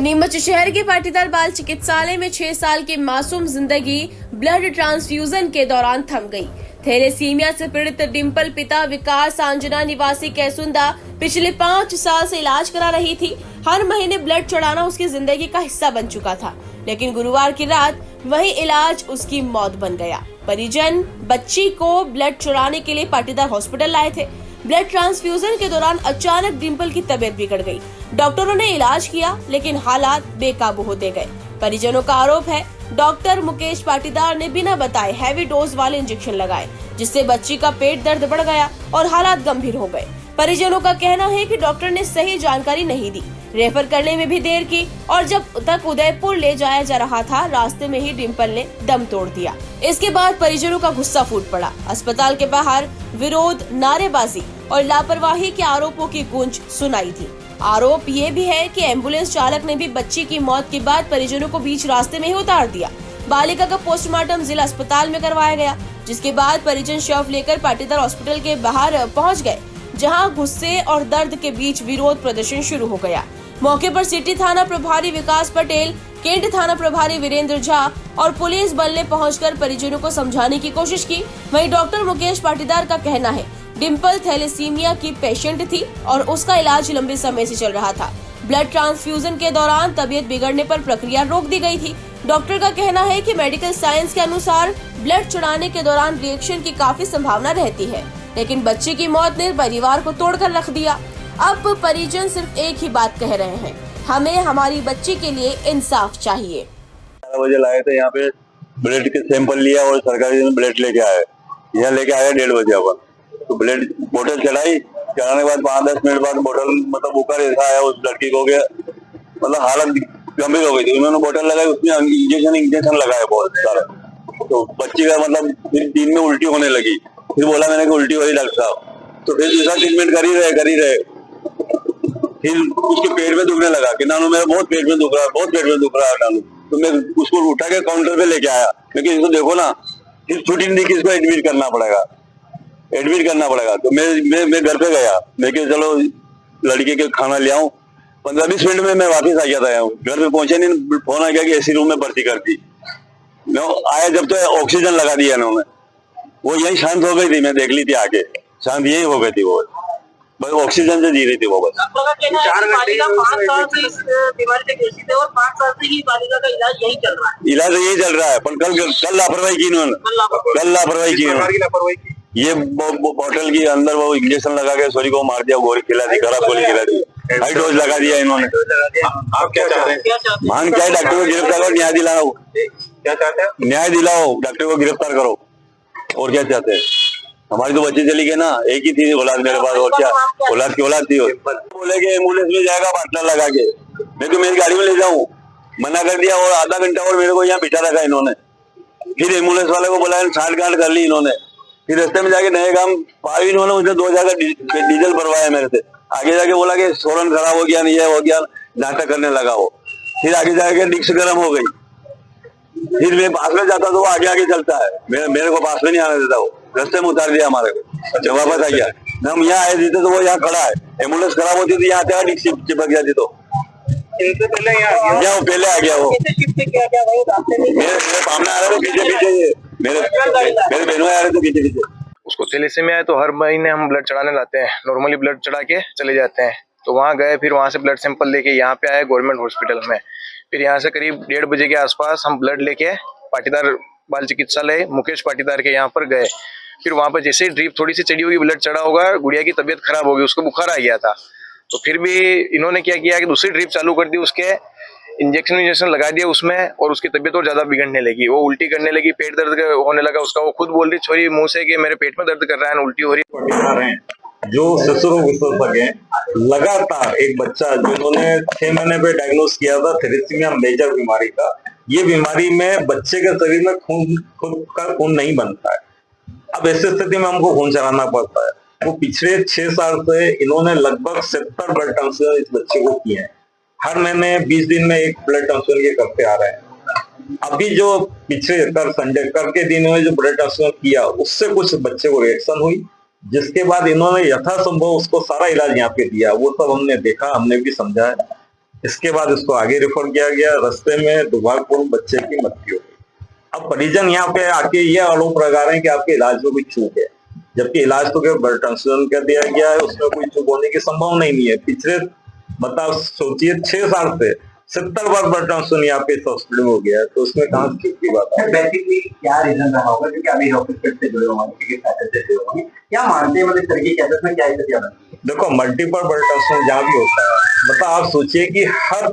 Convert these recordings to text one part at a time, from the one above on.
नीमच शहर के पाटीदार बाल चिकित्सालय में 6 साल की मासूम जिंदगी ब्लड ट्रांसफ्यूजन के दौरान थम गई। थैलेसीमिया से पीड़ित डिम्पल पिता विकास आंजना निवासी कैसुंदा पिछले 5 साल से इलाज करा रही थी। हर महीने ब्लड चढ़ाना उसकी जिंदगी का हिस्सा बन चुका था, लेकिन गुरुवार की रात वही इलाज उसकी मौत बन गया। परिजन बच्ची को ब्लड चढ़ाने के लिए पाटीदार हॉस्पिटल लाए थे। ब्लड ट्रांसफ्यूजन के दौरान अचानक डिम्पल की तबीयत बिगड़ गई। डॉक्टरों ने इलाज किया, लेकिन हालात बेकाबू होते गए। परिजनों का आरोप है डॉक्टर मुकेश पाटीदार ने बिना बताए हैवी डोज वाले इंजेक्शन लगाए, जिससे बच्ची का पेट दर्द बढ़ गया और हालात गंभीर हो गए। परिजनों का कहना है कि डॉक्टर ने सही जानकारी नहीं दी, रेफर करने में भी देर की और जब तक उदयपुर ले जाया जा रहा था, रास्ते में ही डिम्पल ने दम तोड़ दिया। इसके बाद परिजनों का गुस्सा फूट पड़ा। अस्पताल के बाहर विरोध, नारेबाजी और लापरवाही के आरोपों की गूंज सुनाई थी। आरोप ये भी है कि एम्बुलेंस चालक ने भी बच्ची की मौत के बाद परिजनों को बीच रास्ते में ही उतार दिया। बालिका का पोस्टमार्टम जिला अस्पताल में करवाया गया, जिसके बाद परिजन शव लेकर पाटीदार हॉस्पिटल के बाहर पहुंच गए, जहां गुस्से और दर्द के बीच विरोध प्रदर्शन शुरू हो गया। मौके पर सिटी थाना प्रभारी विकास पटेल, केंट थाना प्रभारी वीरेंद्र झा और पुलिस बल ने पहुंचकर परिजनों को समझाने की कोशिश की। वहीं डॉक्टर मुकेश पाटीदार का कहना है डिम्पल थैलेसीमिया की पेशेंट थी और उसका इलाज लंबे समय से चल रहा था। ब्लड ट्रांसफ्यूजन के दौरान तबीयत बिगड़ने पर प्रक्रिया रोक दी गई थी। डॉक्टर का कहना है कि मेडिकल साइंस के अनुसार ब्लड चढ़ाने के दौरान रिएक्शन की काफी संभावना रहती है, लेकिन बच्ची की मौत ने परिवार को तोड़कर रख दिया। अब परिजन सिर्फ एक ही बात कह रहे हैं, हमें हमारी बच्ची के लिए इंसाफ चाहिए। 11 बजे लाए थे यहाँ पे, ब्लड के सैंपल लिया और सरकारी ब्लड लेके आए। यहाँ लेके आया 1:30 बजे अपन, तो ब्लड बोतल चढ़ाई। चढ़ाने के बाद 5-10 मिनट बाद बोतल मतलब ऊपर ऐसा आया, उस लड़की को गया मतलब हालत गंभीर हो गई थी। उन्होंने बोतल लगाई, उसमें इंजेक्शन लगाया बहुत सारा। तो बच्ची का मतलब फिर दिन में उल्टी होने लगी। फिर बोला मैंने कि उल्टी हो रही डॉक्टर साहब, तो फिर दूसरा ट्रीटमेंट कर ही रहे। फिर उसके पेट में दुखने लगा कि नानू मेरा बहुत पेट में दुख रहा है नानू। तो मैं उसको उठा के काउंटर पे लेके आया, लेकिन इसको देखो ना, फिर छुट्टी नहीं कि इसको एडमिट करना पड़ेगा। तो मैं घर पे गया, मैं कि चलो लड़के के खाना ले आऊं। 15-20 मिनट में मैं वापस आ गया था। घर पे पहुंचे नहीं, फोन आ गया कि एसी रूम में भर्ती कर दी। मैं आया जब तो ऑक्सीजन लगा दिया इन्होंने। वो यही शांत हो गई थी, मैं देख ली थी आके, शांत यही हो गई थी वो, बस ऑक्सीजन से जी रही थी वो बस। 5 साल से इस बीमारी से ग्रसित है और 5 साल से ही बालिका का इलाज यही चल रहा है। पर कल लापरवाही की इन्होंने। ये बोतल के अंदर वो इंजेक्शन लगा के सोरी को मार दिया, गोली खिला दी, खराब गोली खिला दी, हाई डोज लगा दिया इन्होंने। आप क्या चाह रहे हैं? मान क्या है, डॉक्टर को गिरफ्तार करो, न्याय दिलाओ। क्या चाहते हैं? न्याय दिलाओ, डॉक्टर को गिरफ्तार करो। और क्या चाहते हैं? हमारी तो बच्ची चली गई ना, एक ही थी औलाद मेरे पास, और क्या औलाद की औलाद थी। बोले कि एम्बुलेंस में जाएगा पार्टनर लगा के, मैं तो मेरी गाड़ी में ले जाऊं, मना कर दिया। और आधा घंटा और मेरे को यहाँ बिठा रखा इन्होंने। फिर एम्बुलेंस वाले को बोला, छांट कर ली इन्होंने। फिर रास्ते में जाके नए गांव पाई, इन्होंने मुझे 2000 का डीजल भरवाया मेरे से। आगे जाके बोला कि सोलन खराब हो गया, नहीं हो गया, नाटक करने लगा वो। फिर आगे जाके डिक्स गर्म हो गई। फिर मैं पास में जाता तो वो आगे चलता है, मेरे को पास में नहीं आने देता। वो रास्ते में उतार दिया हमारे को, जब वापस आ गया। हम यहाँ आए थे तो वो यहाँ खड़ा है। एम्बुलेंस खराब होती थी, यहाँ आते डिक्स चिपक जाती। तो इनसे पहले यहाँ पहले आ गया वो। मेरे सामने आ रहे थे पीछे, मेरे बहनों आ रहे थे पीछे। उसको थैलेसीमिया है, तो हर महीने हम ब्लड चढ़ाने लाते हैं। नॉर्मली ब्लड चढ़ा के चले जाते हैं। तो वहाँ गए, फिर वहाँ से ब्लड सैंपल लेके यहाँ पे आए गवर्नमेंट हॉस्पिटल में। फिर यहाँ से करीब 1:30 बजे के आसपास हम ब्लड लेके पाटीदार बाल चिकित्सालय मुकेश पाटीदार के यहाँ पर गए। फिर वहाँ पर जैसे ही ड्रिप थोड़ी सी चढ़ी होगी, ब्लड चढ़ा होगा, गुड़िया की तबीयत खराब होगी, उसको बुखार आ गया था। तो फिर भी इन्होंने क्या किया कि दूसरी ड्रिप चालू कर दी, उसके इंजेक्शन लगा दिया उसमें, और उसकी तबीयत और ज्यादा बिगड़ने लगी। वो उल्टी करने लगी, पेट दर्द होने लगा उसका। वो खुद बोल रही छोरी मुंह से कि मेरे पेट में दर्द कर रहा है, उल्टी हो रही है। जो शिशु रोग विशेषज्ञ हैं, लगातार एक बच्चा जिन्होंने 6 महीने पे डायग्नोस किया था थैलेसीमिया मेजर बीमारी का। ये बीमारी में बच्चे के शरीर में खून नहीं बनता है। अब ऐसी स्थिति में हमको खून चढ़ाना पड़ता है। वो पिछले 6 साल से इन्होंने लगभग 70 ब्लड ट्रांसफ्यूजन इस बच्चे को किए हैं। हर महीने 20 दिन में एक ब्लड ट्रांसफ्यूजन ये करते आ रहे हैं। अभी जो पिछले कल के दिन में जो ब्लड ट्रांसफ्यूजन किया, उससे कुछ बच्चे को रिएक्शन हुई, जिसके बाद इन्होंने यथासंभव उसको सारा इलाज यहाँ पे दिया। वो सब हमने देखा, हमने भी समझा है। इसके बाद इसको आगे रेफर किया गया। रास्ते में दुर्भाग्यपूर्ण बच्चे की मृत्यु हो गई। अब परिजन यहाँ पे आके ये आरोप लगा रहे हैं कि आपके इलाज में कोई चूक है, जबकि इलाज तो केवल ब्लड ट्रांसफ्यूजन कर दिया गया है, उसमें कोई चूक होने की संभावना ही नहीं है। पिछले बताओ सोचिए 6 साल से 70 बार ब्लड ट्रांसफ्यूजन यहाँ पे इस हॉस्पिटल में हो गया है, तो उसमें कहाँ चूक की बात है। बेसिकली क्या रीजन रहा होगा, क्योंकि अभी हॉस्पिटल से जुड़े होंगे, से जुड़े होंगे, क्या मानते हैं मतलब इस तरीके के केसेस में क्या स्थितियां बनती है? देखो, मल्टीपल ब्लड ट्रांसफ्यूजन जहाँ भी होता है, मतलब आप सोचिए कि हर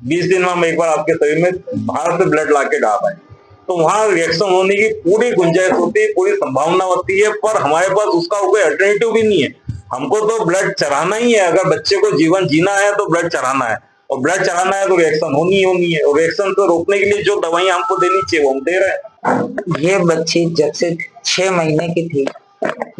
20 दिन में एक बार आपके शरीर में बाहर से ब्लड ला के डाल रहे हैं, तो वहां रिएक्शन होने की पूरी गुंजाइश होती है, पूरी संभावना होती है, पर हमारे पास उसका कोई अल्टरनेटिव भी नहीं है। हमको तो ब्लड चढ़ाना ही है। अगर बच्चे को जीवन जीना है तो ब्लड चढ़ाना है, और ब्लड चढ़ाना है तो रिएक्शन होनी ही होनी है, और रिएक्शन को रोकने के लिए जो दवाइयां हमको देनी चाहिए वो हम दे रहे हैं। ये बच्ची जब से 6 महीने की थी,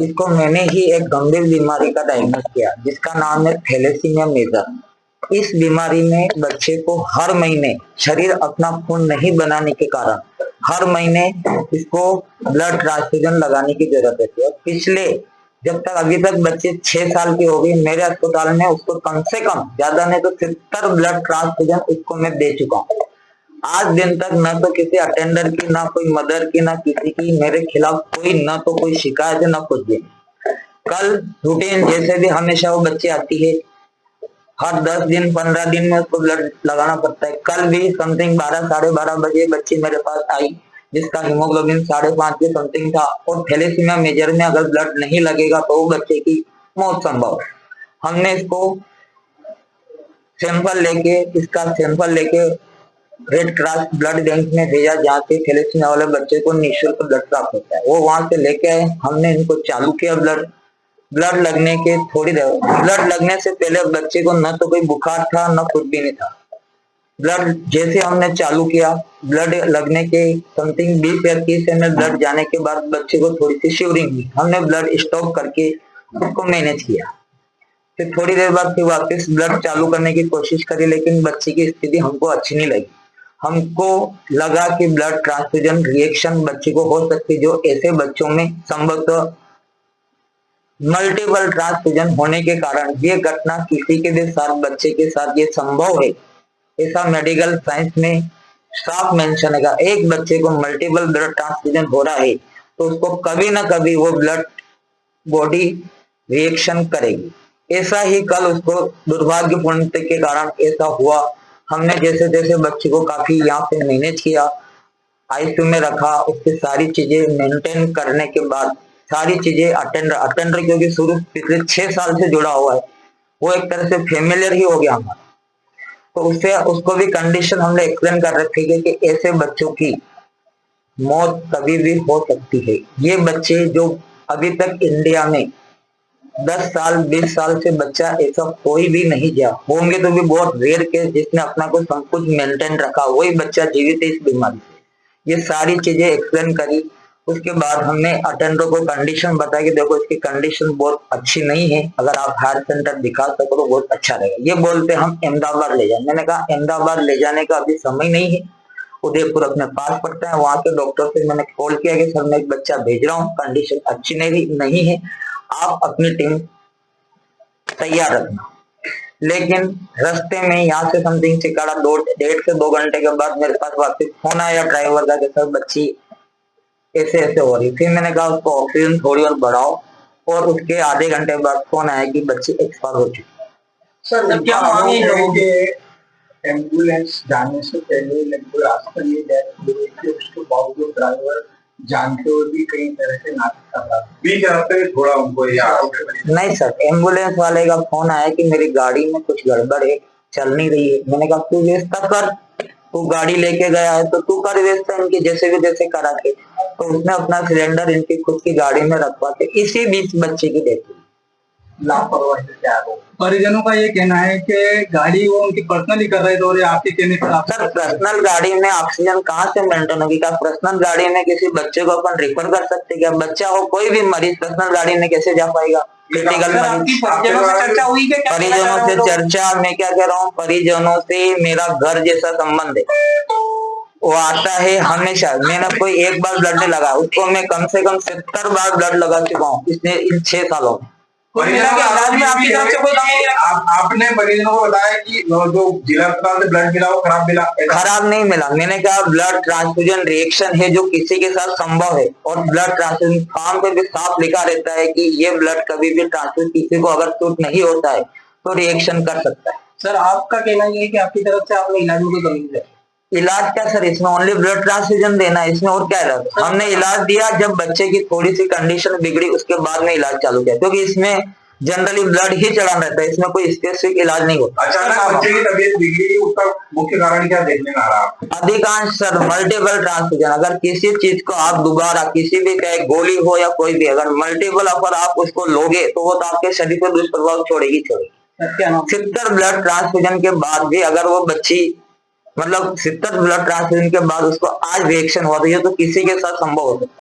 इसको मैंने ही एक गंभीर बीमारी का डायग्नोस किया, जिसका नाम है थैलेसीमिया मेजर। इस बीमारी में बच्चे को हर महीने शरीर अपना खून नहीं बनाने के कारण हर महीने इसको ब्लड ट्रांसफ्यूजन लगाने की जरूरत है। पिछले जब तक अभी तक बच्चे 6 साल की हो गई, मेरे अस्पताल में उसको कम से कम ज्यादा नहीं तो 70 ब्लड ट्रांसफ्यूजन उसको मैं दे चुका हूँ। आज दिन तक न तो किसी अटेंडर की, ना कोई मदर की, ना किसी की मेरे खिलाफ कोई न तो कोई शिकायत है, ना कुछ भी। कल रूटीन जैसे भी हमेशा वो बच्ची आती है, हर 10 दिन 15 दिन में उसको ब्लड लगाना पड़ता है। कल भी समथिंग 12 साढ़े 12 बजे बच्ची मेरे पास आई, जिसका हीमोग्लोबिन 5.5 के समथिंग था, और थैलेसीमिया मेजर में अगर ब्लड नहीं लगेगा तो वो बच्चे की मौत संभव है। हमने इसको इसका सैंपल लेके रेड क्रॉस ब्लड बैंक में भेजा, जहाँ से थैलेसीमिया वाले बच्चे को निःशुल्क ब्लड प्राप्त होता है। वो वहां से लेके आए, हमने इनको चालू किया। ब्लड लगने के ब्लड लगने से पहले बच्चे को न तो कोई बुखार था, न कुछ भी नहीं था। ब्लड जैसे हमने चालू किया, ब्लड लगने के समथिंग 20 या 30 ml ब्लड जाने के बाद बच्चे को थोड़ी सी शिवरिंग हुई। हमने ब्लड स्टॉप करके उसको मैनेज किया। फिर थोड़ी देर बाद फिर वापस ब्लड चालू करने की कोशिश करी, लेकिन बच्चे की स्थिति हमको अच्छी नहीं लगी। हमको लगा कि ब्लड ट्रांसफ्यूजन रिएक्शन बच्चे को हो सकती, जो ऐसे बच्चों में संभवतः मल्टीपल ट्रांसफ्यूजन होने के कारण ये घटना किसी के भी साथ बच्चे के साथ ये संभव है, ऐसा मेडिकल साइंस में साफ मेंशन है। एक बच्चे को मल्टीपल ब्लड ट्रांसफ्यूजन हो रहा है तो उसको कभी ना कभी वो ब्लड बॉडी रिएक्शन करेगी। ऐसा ही कल उसको दुर्भाग्यपूर्ण के कारण ऐसा हुआ। हमने जैसे जैसे बच्चे को काफी यहाँ पे मैनेज किया, आईसीयू में रखा, उसकी सारी चीजें मेंटेन करने के बाद सारी चीजें अटेंडर क्योंकि शुरू पिछले 6 साल से जुड़ा हुआ है, वो एक तरह से फेमिलियर ही हो गया हमारा। तो उसको भी कंडीशन हमने एक्सप्लेन कर रखी है कि ऐसे बच्चों की मौत कभी भी हो सकती है। ये बच्चे जो अभी तक इंडिया में 10 साल 20 साल से बच्चा ऐसा कोई भी नहीं गया, होंगे तो भी बहुत रेयर केस जिसने अपना को सब कुछ मेंटेन रखा, वही बच्चा जीवित है इस बीमारी से। ये सारी चीजें एक्सप्लेन करी। उसके बाद हमने अटेंडर को कंडीशन बताया कि देखो इसकी कंडीशन बहुत अच्छी नहीं है, अगर आप हायर सेंटर दिखा सको तो बहुत अच्छा रहेगा। ये बोलते हम अहमदाबाद ले जाए। मैंने कहा अहमदाबाद ले जाने का अभी समय नहीं है, उदयपुर अपने पास पड़ता है। वहां के डॉक्टर से मैंने कॉल किया कि सर मैं एक बच्चा भेज रहा हूँ, कंडीशन अच्छी नहीं है, आप अपनी टीम तैयार रखना। लेकिन रास्ते में यहाँ से समथिंग चिकाड़ा 1.5 से 2 घंटे के बाद मेरे पास वापस फोन आया ड्राइवर का कि सर बच्ची ऐसे ऐसे हो रही। फिर मैंने कहा उसको ऑक्सीजन थोड़ी और बढ़ाओ, और उसके आधे घंटे बाद फोन आया कि बच्ची एक्सपायर हो चुकी। सर क्या मांगी लोगों के एम्बुलेंस जाने से पहले लगभग रास्ते में डेथ हुई थी, उसके बावजूद ड्राइवर जानते हुए भी कई तरह से नाटक कर रहा था। बीच रास्ते में थोड़ा उनको नहीं सर, एम्बुलेंस वाले का फोन आया कि मेरी गाड़ी में कुछ गड़बड़ है, चल नहीं रही है। मैंने कहा तू व्यवस्था कर, तू गाड़ी लेके गया है तो तू कर व्यवस्था इनकी जैसे भी जैसे करा के। तो उसने अपना सिलेंडर इनकी खुद की गाड़ी में रखवा के इसी बीच बच्चे की डेथ हुई। लापरवाही से क्या हो। परिजनों का ये कहना है कि गाड़ी वो उनकी पर्सनली कर रहे थे और आपके कहने पर सर पर्सनल गाड़ी में ऑक्सीजन कहाँ से मेंटेन होगी? क्या पर्सनल गाड़ी में किसी बच्चे को अपन रेफर कर सकते? क्या बच्चा हो कोई भी मरीज पर्सनल गाड़ी में कैसे जा पाएगा? क्रिटिकल मरीज। परिजनों से चर्चा, मैं क्या कह रहा हूँ, परिजनों से मेरा घर जैसा संबंध है। वो आता है हमेशा, मैंने कोई एक बार ब्लड नहीं लगा, उसको मैं कम से कम 70 बार ब्लड लगा चुका हूँ इन 6 सालों में। मरीजों का इलाज में आपकी तरफ से कोई कमी नहीं है। आपने मरीजों को बताया कि जो जिला अस्पताल से ब्लड मिला वो खराब मिला, खराब नहीं मिला। मैंने कहा ब्लड ट्रांसफ्यूजन रिएक्शन है जो किसी के साथ संभव है, और ब्लड ट्रांसफ्यूजन फॉर्म पे भी साफ लिखा रहता है कि ये ब्लड कभी भी ट्रांसफ्यूज किसी को अगर सूट नहीं होता है तो रिएक्शन कर सकता है। सर आपका कहना ये है कि आपकी तरफ से आपने इलाज में कोई कमी नहीं है? इलाज क्या सर, इसमें ओनली ब्लड ट्रांसफ्यूजन देना है, इसमें और क्या इलाज? हमने इलाज दिया जब बच्चे की थोड़ी सी कंडीशन बिगड़ी उसके बाद में इलाज चालू किया, क्योंकि इसमें जनरली ब्लड ही चढ़ा रहता है, इसमें कोई स्पेसिफिक इलाज नहीं होता। अचानक बच्चे की तबीयत बिगड़ी, उसका मुख्य कारण क्या देखने में आ रहा है? अधिकांश सर मल्टीपल ट्रांसफ्यूजन, अगर किसी चीज को आप दोबारा किसी भी चाहे गोली हो या कोई भी, अगर मल्टीपल अगर आप उसको लोगे तो वो तो आपके शरीर पर दुष्प्रभाव छोड़ेगी। 70 ब्लड ट्रांसफ्यूजन के बाद भी अगर वो बच्ची मतलब 70 ब्लड ट्रांसफ्यूजन के बाद उसको आज रिएक्शन हुआ तो ये तो किसी के साथ संभव हो सकता है।